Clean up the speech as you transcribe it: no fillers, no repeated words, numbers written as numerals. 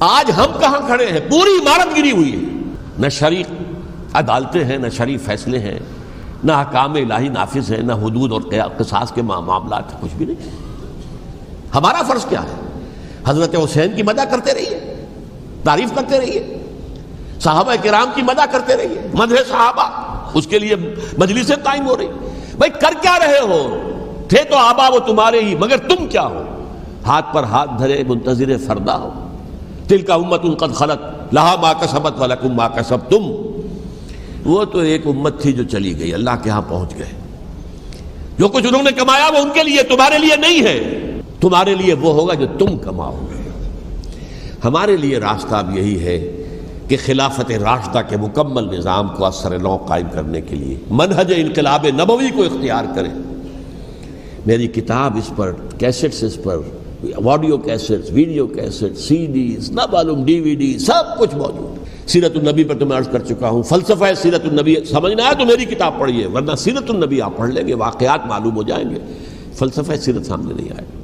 آج ہم کہاں کھڑے ہیں؟ پوری عمارت گری ہوئی ہے. نہ شرعی عدالتیں ہیں، نہ شرعی فیصلے ہیں، نہ احکام الہی نافذ ہیں، نہ حدود اور قصاص کے معاملات ہیں، کچھ بھی نہیں. ہمارا فرض کیا ہے؟ حضرت حسین کی مدح کرتے رہیے، تعریف کرتے رہیے، صحابہ کرام کی مدح کرتے رہیے، مدح صحابہ، اس کے لیے مجلسیں قائم ہو رہی. بھائی کر کیا رہے ہو؟ تھے تو آبا وہ تمہارے ہی، مگر تم کیا ہو؟ ہاتھ پر ہاتھ دھرے منتظر فردا ہو. تلک امت قد خلت لہا ما کسبت ولکم ما کسبتم. وہ تو ایک امت تھی جو چلی گئی، اللہ کے ہاں پہنچ گئے. جو کچھ انہوں نے کمایا وہ ان کے لیے، تمہارے لیے نہیں ہے. تمہارے لیے وہ ہوگا جو تم کماؤ گے. ہمارے لیے راستہ اب یہی ہے کہ خلافت راشدہ کے مکمل نظام کو اثر نو قائم کرنے کے لیے منہج انقلاب نبوی کو اختیار کریں. میری کتاب اس پر، کیسٹس اس پر، آڈیو کیسٹس، ویڈیو کیسٹ، سی ڈیز، نہ معلوم ڈی وی ڈی، سب کچھ موجود. سیرت النبی پر تو میں عرض کر چکا ہوں. فلسفہ سیرت النبی سمجھنا ہے تو میری کتاب پڑھیے، ورنہ سیرت النبی آپ پڑھ لیں گے، واقعات معلوم ہو جائیں گے، فلسفہ سیرت سامنے نہیں آئے.